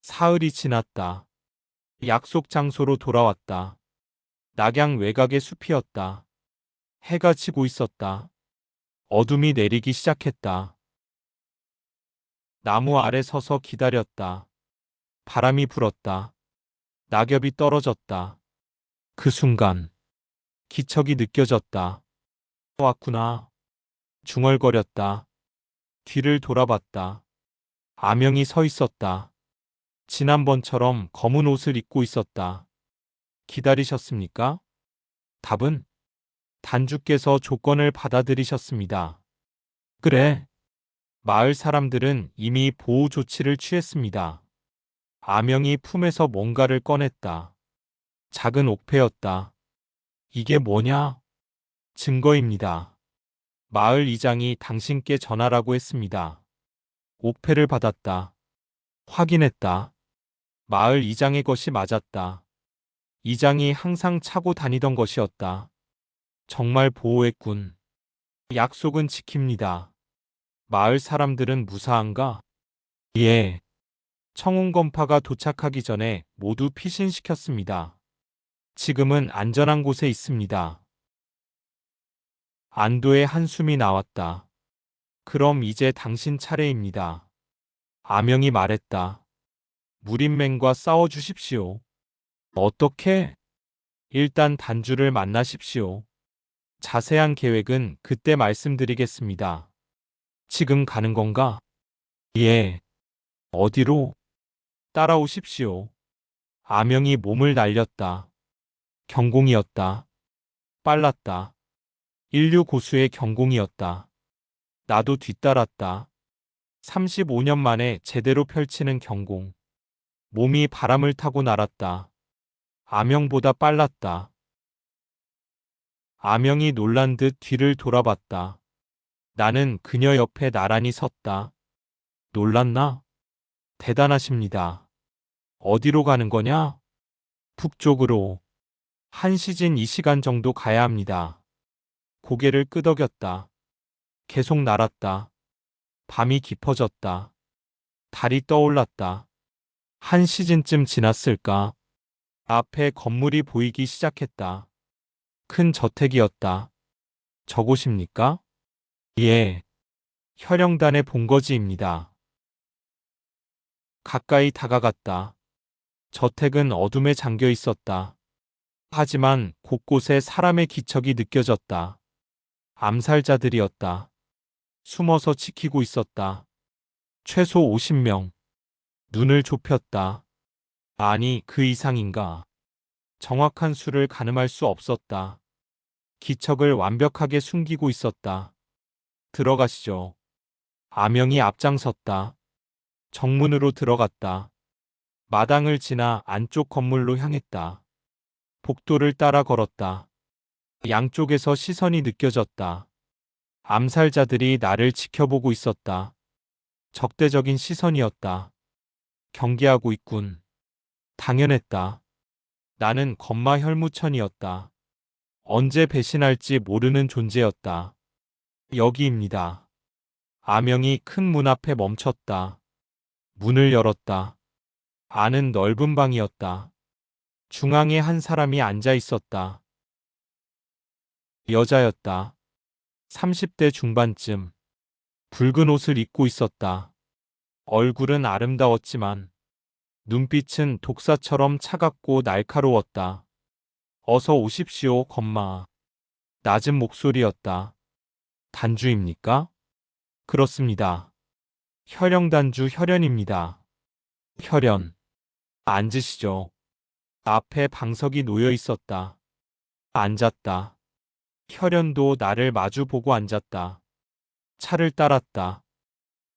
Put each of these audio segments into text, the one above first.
사흘이 지났다. 약속 장소로 돌아왔다. 낙양 외곽의 숲이었다. 해가 지고 있었다. 어둠이 내리기 시작했다. 나무 아래 서서 기다렸다. 바람이 불었다. 낙엽이 떨어졌다. 그 순간 기척이 느껴졌다. 왔구나. 중얼거렸다. 뒤를 돌아봤다. 아명이 서 있었다. 지난번처럼 검은 옷을 입고 있었다. 기다리셨습니까? 답은 단주께서 조건을 받아들이셨습니다. 그래. 마을 사람들은 이미 보호 조치를 취했습니다. 아명이 품에서 뭔가를 꺼냈다. 작은 옥패였다. 이게 뭐냐? 증거입니다. 마을 이장이 당신께 전하라고 했습니다. 옥패를 받았다. 확인했다. 마을 이장의 것이 맞았다. 이장이 항상 차고 다니던 것이었다. 정말 보호했군. 약속은 지킵니다. 마을 사람들은 무사한가? 예. 청운검파가 도착하기 전에 모두 피신시켰습니다. 지금은 안전한 곳에 있습니다. 안도의 한숨이 나왔다. 그럼 이제 당신 차례입니다. 아명이 말했다. 무린맹과 싸워주십시오. 어떻게? 일단 단주를 만나십시오. 자세한 계획은 그때 말씀드리겠습니다. 지금 가는 건가? 예. 어디로? 따라오십시오. 아명이 몸을 날렸다. 경공이었다. 빨랐다. 인류 고수의 경공이었다. 나도 뒤따랐다. 35년 만에 제대로 펼치는 경공. 몸이 바람을 타고 날았다. 아명보다 빨랐다. 아명이 놀란 듯 뒤를 돌아봤다. 나는 그녀 옆에 나란히 섰다. 놀랐나? 대단하십니다. 어디로 가는 거냐? 북쪽으로. 한 시즌 2시간 정도 가야 합니다. 고개를 끄덕였다. 계속 날았다. 밤이 깊어졌다. 달이 떠올랐다. 한 시즌쯤 지났을까? 앞에 건물이 보이기 시작했다. 큰 저택이었다. 저곳입니까? 예. 혈영단의 본거지입니다. 가까이 다가갔다. 저택은 어둠에 잠겨 있었다. 하지만 곳곳에 사람의 기척이 느껴졌다. 암살자들이었다. 숨어서 지키고 있었다. 최소 50명. 눈을 좁혔다. 아니, 그 이상인가. 정확한 수를 가늠할 수 없었다. 기척을 완벽하게 숨기고 있었다. 들어가시죠. 아명이 앞장섰다. 정문으로 들어갔다. 마당을 지나 안쪽 건물로 향했다. 복도를 따라 걸었다. 양쪽에서 시선이 느껴졌다. 암살자들이 나를 지켜보고 있었다. 적대적인 시선이었다. 경계하고 있군. 당연했다. 나는 건마 혈무천이었다. 언제 배신할지 모르는 존재였다. 여기입니다. 아명이 큰 문 앞에 멈췄다. 문을 열었다. 안은 넓은 방이었다. 중앙에 한 사람이 앉아 있었다. 여자였다. 30대 중반쯤. 붉은 옷을 입고 있었다. 얼굴은 아름다웠지만 눈빛은 독사처럼 차갑고 날카로웠다. 어서 오십시오, 건마. 낮은 목소리였다. 단주입니까? 그렇습니다. 혈영단주 혈연입니다. 혈연. 앉으시죠. 앞에 방석이 놓여 있었다. 앉았다. 혈연도 나를 마주 보고 앉았다. 차를 따랐다.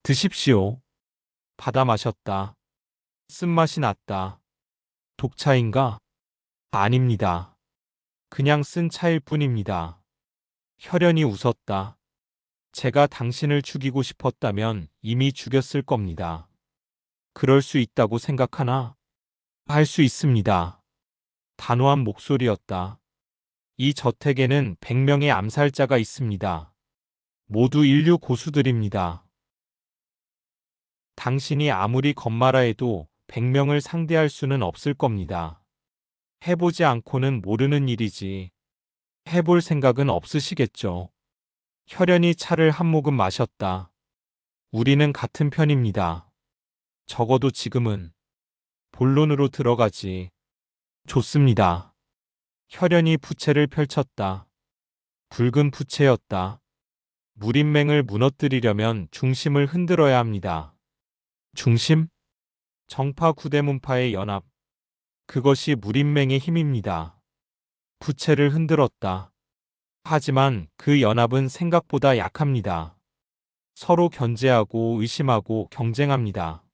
드십시오. 받아 마셨다. 쓴맛이 났다. 독차인가? 아닙니다. 그냥 쓴 차일 뿐입니다. 혈연이 웃었다. 제가 당신을 죽이고 싶었다면 이미 죽였을 겁니다. 그럴 수 있다고 생각하나? 할 수 있습니다. 단호한 목소리였다. 이 저택에는 100명의 암살자가 있습니다. 모두 인류 고수들입니다. 당신이 아무리 건마라 해도 100명을 상대할 수는 없을 겁니다. 해보지 않고는 모르는 일이지. 해볼 생각은 없으시겠죠. 혈연이 차를 한 모금 마셨다. 우리는 같은 편입니다. 적어도 지금은 본론으로 들어가지. 좋습니다. 혈연이 부채를 펼쳤다. 붉은 부채였다. 무린맹을 무너뜨리려면 중심을 흔들어야 합니다. 중심? 정파 구대문파의 연합. 그것이 무린맹의 힘입니다. 부채를 흔들었다. 하지만 그 연합은 생각보다 약합니다. 서로 견제하고 의심하고 경쟁합니다.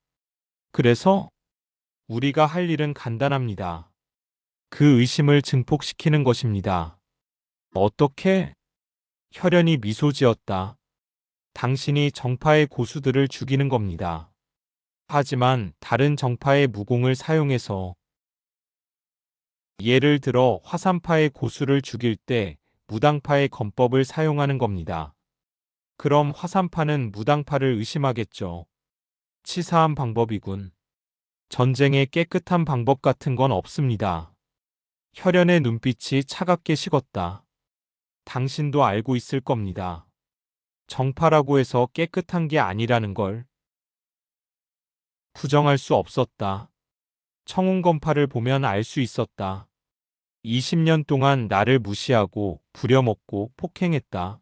그래서 우리가 할 일은 간단합니다. 그 의심을 증폭시키는 것입니다. 어떻게? 혈연이 미소 지었다. 당신이 정파의 고수들을 죽이는 겁니다. 하지만 다른 정파의 무공을 사용해서 예를 들어 화산파의 고수를 죽일 때 무당파의 건법을 사용하는 겁니다. 그럼 화산파는 무당파를 의심하겠죠. 치사한 방법이군. 전쟁에 깨끗한 방법 같은 건 없습니다. 혈연의 눈빛이 차갑게 식었다. 당신도 알고 있을 겁니다. 정파라고 해서 깨끗한 게 아니라는 걸. 부정할 수 없었다. 청운건파를 보면 알 수 있었다. 20년 동안 나를 무시하고 부려먹고 폭행했다.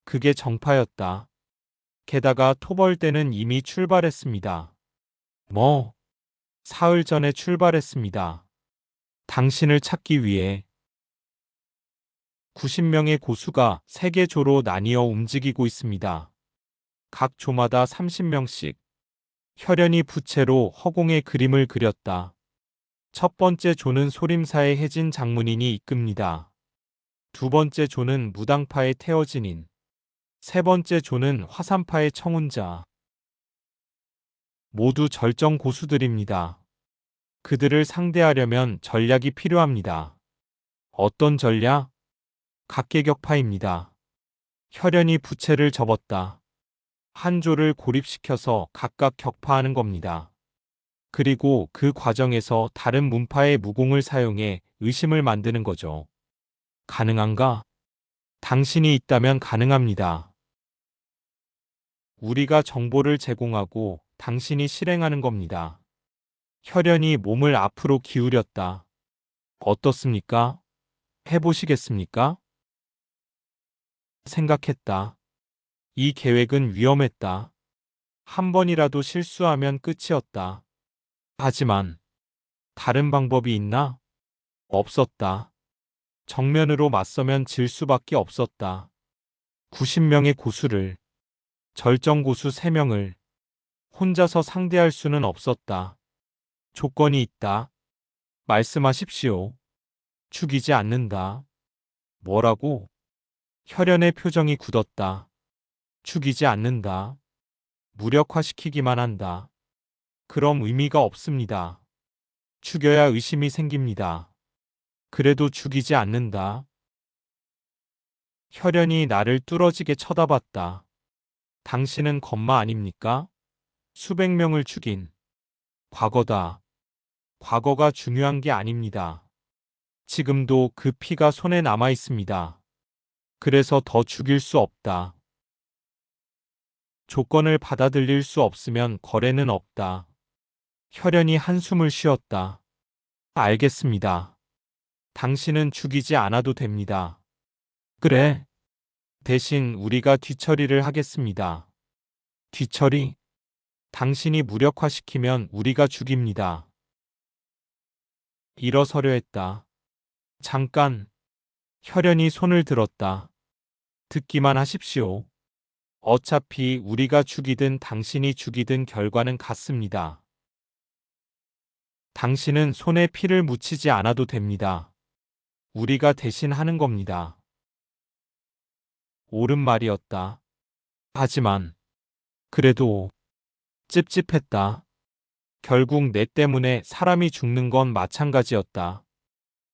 그게 정파였다. 게다가 토벌대는 이미 출발했습니다. 뭐? 사흘 전에 출발했습니다. 당신을 찾기 위해 90명의 고수가 3개 조로 나뉘어 움직이고 있습니다. 각 조마다 30명씩. 혈연이 부채로 허공에 그림을 그렸다. 첫 번째 조는 소림사의 혜진 장문인이 이끕니다. 두 번째 조는 무당파의 태어진인. 세 번째 조는 화산파의 청운자. 모두 절정 고수들입니다. 그들을 상대하려면 전략이 필요합니다. 어떤 전략? 각계격파입니다. 혈연이 부채를 접었다. 한 조를 고립시켜서 각각 격파하는 겁니다. 그리고 그 과정에서 다른 문파의 무공을 사용해 의심을 만드는 거죠. 가능한가? 당신이 있다면 가능합니다. 우리가 정보를 제공하고 당신이 실행하는 겁니다. 혈연이 몸을 앞으로 기울였다. 어떻습니까? 해보시겠습니까? 생각했다. 이 계획은 위험했다. 한 번이라도 실수하면 끝이었다. 하지만 다른 방법이 있나? 없었다. 정면으로 맞서면 질 수밖에 없었다. 90명의 고수를, 절정고수 3명을 혼자서 상대할 수는 없었다. 조건이 있다. 말씀하십시오. 죽이지 않는다. 뭐라고? 혈연의 표정이 굳었다. 죽이지 않는다. 무력화시키기만 한다. 그럼 의미가 없습니다. 죽여야 의심이 생깁니다. 그래도 죽이지 않는다. 혈연이 나를 뚫어지게 쳐다봤다. 당신은 건마 아닙니까? 수백 명을 죽인 과거다. 과거가 중요한 게 아닙니다. 지금도 그 피가 손에 남아 있습니다. 그래서 더 죽일 수 없다. 조건을 받아들일 수 없으면 거래는 없다. 혈연이 한숨을 쉬었다. 알겠습니다. 당신은 죽이지 않아도 됩니다. 그래. 대신 우리가 뒤처리를 하겠습니다. 뒤처리? 당신이 무력화시키면 우리가 죽입니다. 일어서려 했다. 잠깐. 혈연이 손을 들었다. 듣기만 하십시오. 어차피 우리가 죽이든 당신이 죽이든 결과는 같습니다. 당신은 손에 피를 묻히지 않아도 됩니다. 우리가 대신 하는 겁니다. 옳은 말이었다. 하지만 그래도 찝찝했다. 결국 내 때문에 사람이 죽는 건 마찬가지였다.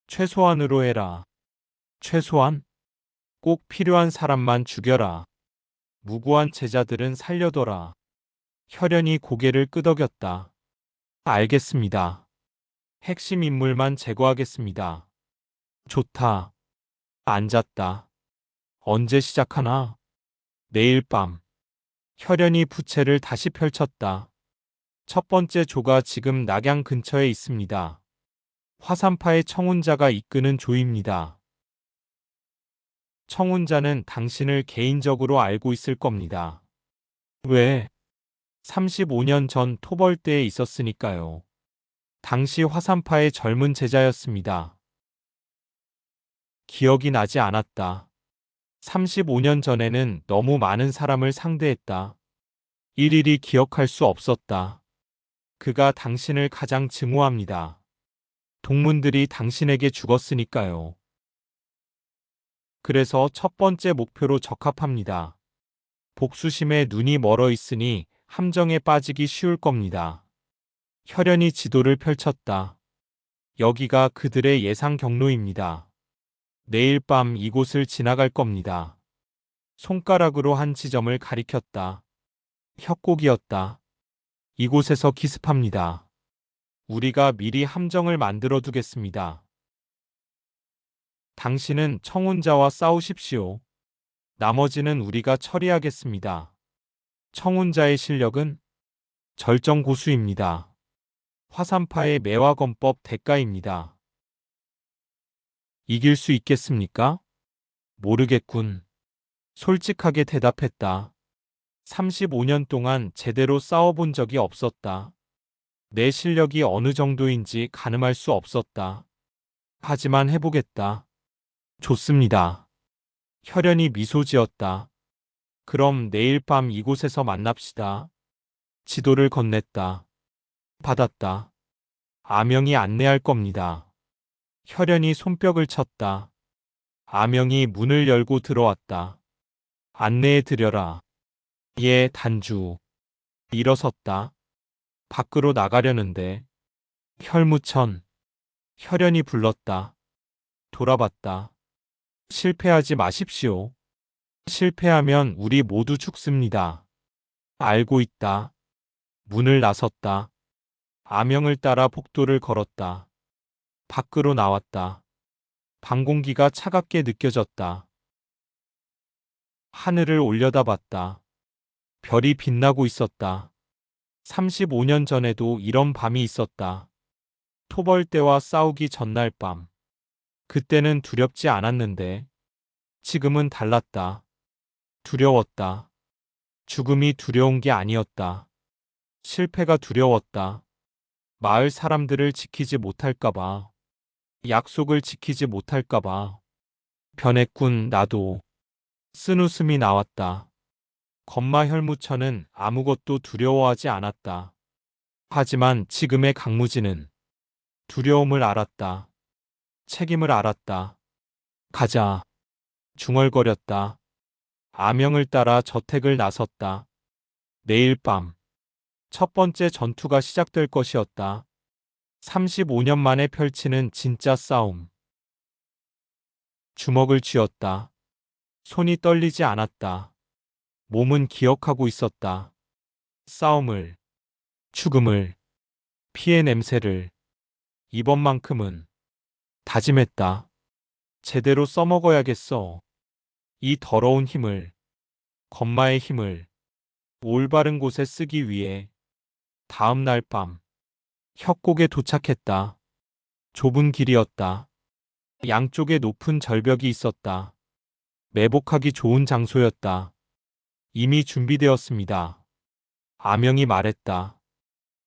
최소한으로 해라. 최소한? 꼭 필요한 사람만 죽여라. 무고한 제자들은 살려둬라. 혈연이 고개를 끄덕였다. 알겠습니다. 핵심 인물만 제거하겠습니다. 좋다. 앉았다. 언제 시작하나? 내일 밤. 혈연이 부채를 다시 펼쳤다. 첫 번째 조가 지금 낙양 근처에 있습니다. 화산파의 청운자가 이끄는 조입니다. 청운자는 당신을 개인적으로 알고 있을 겁니다. 왜? 35년 전 토벌대에 있었으니까요. 당시 화산파의 젊은 제자였습니다. 기억이 나지 않았다. 35년 전에는 너무 많은 사람을 상대했다. 일일이 기억할 수 없었다. 그가 당신을 가장 증오합니다. 동문들이 당신에게 죽었으니까요. 그래서 첫 번째 목표로 적합합니다. 복수심에 눈이 멀어 있으니 함정에 빠지기 쉬울 겁니다. 혈연이 지도를 펼쳤다. 여기가 그들의 예상 경로입니다. 내일 밤 이곳을 지나갈 겁니다. 손가락으로 한 지점을 가리켰다. 협곡이었다. 이곳에서 기습합니다. 우리가 미리 함정을 만들어 두겠습니다. 당신은 청운자와 싸우십시오. 나머지는 우리가 처리하겠습니다. 청운자의 실력은 절정 고수입니다. 화산파의 매화검법 대가입니다. 이길 수 있겠습니까? 모르겠군. 솔직하게 대답했다. 35년 동안 제대로 싸워본 적이 없었다. 내 실력이 어느 정도인지 가늠할 수 없었다. 하지만 해보겠다. 좋습니다. 혈연이 미소 지었다. 그럼 내일 밤 이곳에서 만납시다. 지도를 건넸다. 받았다. 아명이 안내할 겁니다. 혈연이 손뼉을 쳤다. 아명이 문을 열고 들어왔다. 안내해 드려라. 예, 단주. 일어섰다. 밖으로 나가려는데 혈무천. 혈연이 불렀다. 돌아봤다. 실패하지 마십시오. 실패하면 우리 모두 죽습니다. 알고 있다. 문을 나섰다. 아명을 따라 복도를 걸었다. 밖으로 나왔다. 방 공기가 차갑게 느껴졌다. 하늘을 올려다봤다. 별이 빛나고 있었다. 35년 전에도 이런 밤이 있었다. 토벌대와 싸우기 전날 밤. 그때는 두렵지 않았는데 지금은 달랐다. 두려웠다. 죽음이 두려운 게 아니었다. 실패가 두려웠다. 마을 사람들을 지키지 못할까봐. 약속을 지키지 못할까봐. 변했군, 나도. 쓴웃음이 나왔다. 건마 혈무천은 아무것도 두려워하지 않았다. 하지만 지금의 강무지는 두려움을 알았다. 책임을 알았다. 가자. 중얼거렸다. 아명을 따라 저택을 나섰다. 내일 밤 첫 번째 전투가 시작될 것이었다. 35년 만에 펼치는 진짜 싸움. 주먹을 쥐었다. 손이 떨리지 않았다. 몸은 기억하고 있었다. 싸움을, 죽음을, 피의 냄새를. 이번만큼은 다짐했다. 제대로 써먹어야겠어. 이 더러운 힘을, 건마의 힘을 올바른 곳에 쓰기 위해. 다음 날 밤 협곡에 도착했다. 좁은 길이었다. 양쪽에 높은 절벽이 있었다. 매복하기 좋은 장소였다. 이미 준비되었습니다. 아명이 말했다.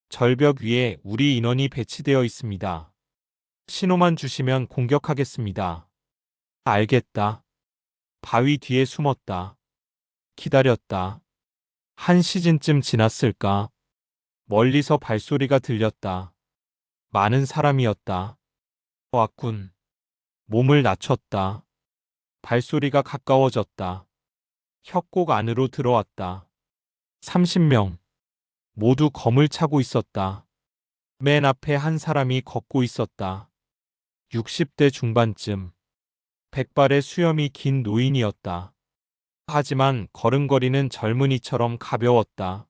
절벽 위에 우리 인원이 배치되어 있습니다. 신호만 주시면 공격하겠습니다. 알겠다. 바위 뒤에 숨었다. 기다렸다. 한 시즌쯤 지났을까? 멀리서 발소리가 들렸다. 많은 사람이었다. 왔군. 몸을 낮췄다. 발소리가 가까워졌다. 협곡 안으로 들어왔다. 30명. 모두 검을 차고 있었다. 맨 앞에 한 사람이 걷고 있었다. 60대 중반쯤. 백발의 수염이 긴 노인이었다. 하지만 걸음걸이는 젊은이처럼 가벼웠다.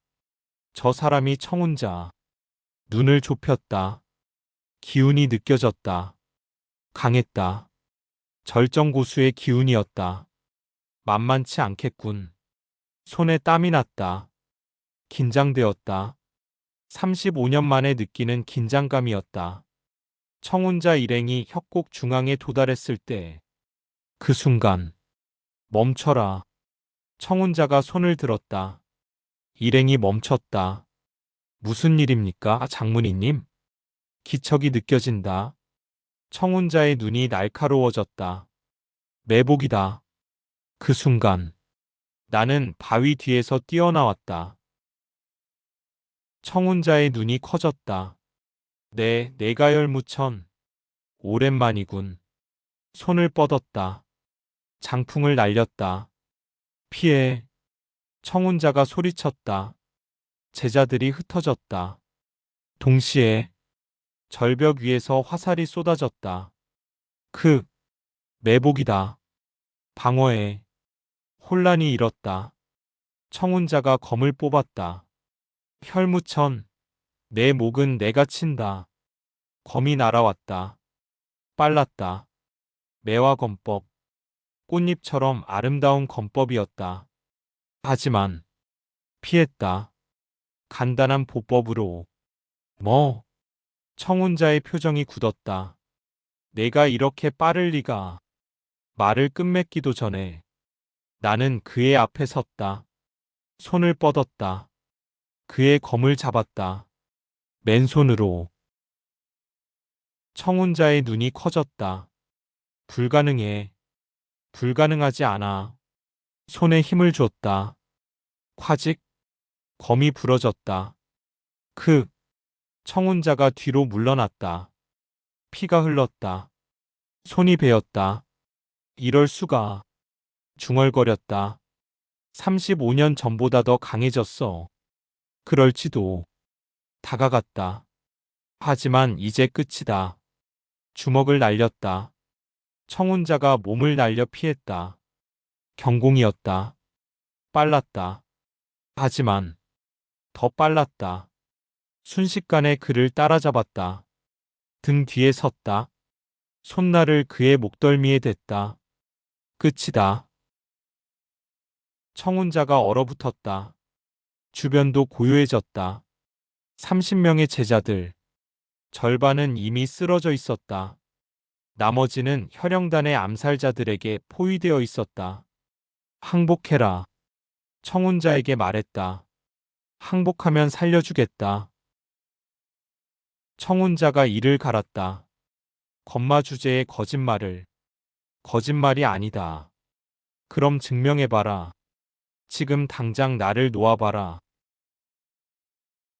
저 사람이 청운자. 눈을 좁혔다. 기운이 느껴졌다. 강했다. 절정고수의 기운이었다. 만만치 않겠군. 손에 땀이 났다. 긴장되었다. 35년 만에 느끼는 긴장감이었다. 청운자 일행이 협곡 중앙에 도달했을 때 그 순간 멈춰라. 청운자가 손을 들었다. 일행이 멈췄다. 무슨 일입니까, 장문이님? 기척이 느껴진다. 청운자의 눈이 날카로워졌다. 매복이다. 그 순간 나는 바위 뒤에서 뛰어나왔다. 청운자의 눈이 커졌다. 내가 열무천. 오랜만이군. 손을 뻗었다. 장풍을 날렸다. 피해. 청운자가 소리쳤다. 제자들이 흩어졌다. 동시에 절벽 위에서 화살이 쏟아졌다. 매복이다. 방어해. 혼란이 일었다. 청운자가 검을 뽑았다. 혈무천. 내 목은 내가 친다. 검이 날아왔다. 빨랐다. 매화검법. 꽃잎처럼 아름다운 검법이었다. 하지만 피했다. 간단한 보법으로. 뭐? 청운자의 표정이 굳었다. 내가 이렇게 빠를 리가. 말을 끝맺기도 전에 나는 그의 앞에 섰다. 손을 뻗었다. 그의 검을 잡았다. 맨손으로. 청운자의 눈이 커졌다. 불가능해. 불가능하지 않아. 손에 힘을 줬다. 콰직. 검이 부러졌다. 청운자가 뒤로 물러났다. 피가 흘렀다. 손이 베었다. 이럴 수가. 중얼거렸다. 35년 전보다 더 강해졌어. 그럴지도. 다가갔다. 하지만 이제 끝이다. 주먹을 날렸다. 청운자가 몸을 날려 피했다. 경공이었다. 빨랐다. 하지만 더 빨랐다. 순식간에 그를 따라잡았다. 등 뒤에 섰다. 손날을 그의 목덜미에 댔다. 끝이다. 청운자가 얼어붙었다. 주변도 고요해졌다. 30명의 제자들. 절반은 이미 쓰러져 있었다. 나머지는 혈영단의 암살자들에게 포위되어 있었다. 항복해라. 청운자에게 말했다. 항복하면 살려주겠다. 청운자가 이를 갈았다. 건마 주제의 거짓말을. 거짓말이 아니다. 그럼 증명해봐라. 지금 당장 나를 놓아봐라.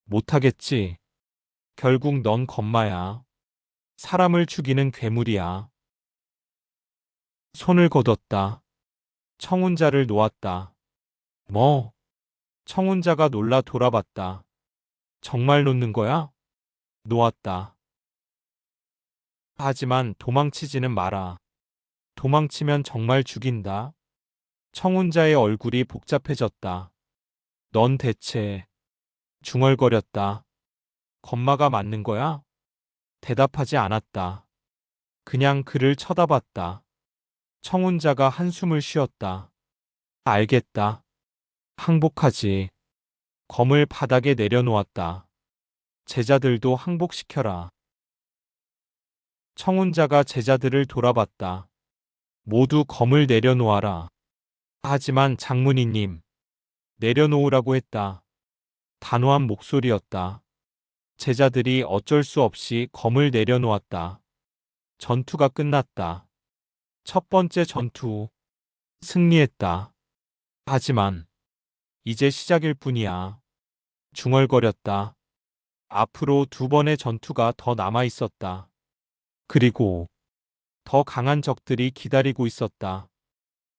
못하겠지. 결국 넌 건마야. 사람을 죽이는 괴물이야. 손을 거뒀다. 청운자를 놓았다. 뭐? 청운자가 놀라 돌아봤다. 정말 놓는 거야? 놓았다. 하지만 도망치지는 마라. 도망치면 정말 죽인다. 청운자의 얼굴이 복잡해졌다. 넌 대체. 중얼거렸다. 건마가 맞는 거야? 대답하지 않았다. 그냥 그를 쳐다봤다. 청운자가 한숨을 쉬었다. 알겠다. 항복하지. 검을 바닥에 내려놓았다. 제자들도 항복시켜라. 청운자가 제자들을 돌아봤다. 모두 검을 내려놓아라. 하지만 장문이님, 내려놓으라고 했다. 단호한 목소리였다. 제자들이 어쩔 수 없이 검을 내려놓았다. 전투가 끝났다. 첫 번째 전투. 승리했다. 하지만 이제 시작일 뿐이야. 중얼거렸다. 앞으로 두 번의 전투가 더 남아 있었다. 그리고 더 강한 적들이 기다리고 있었다.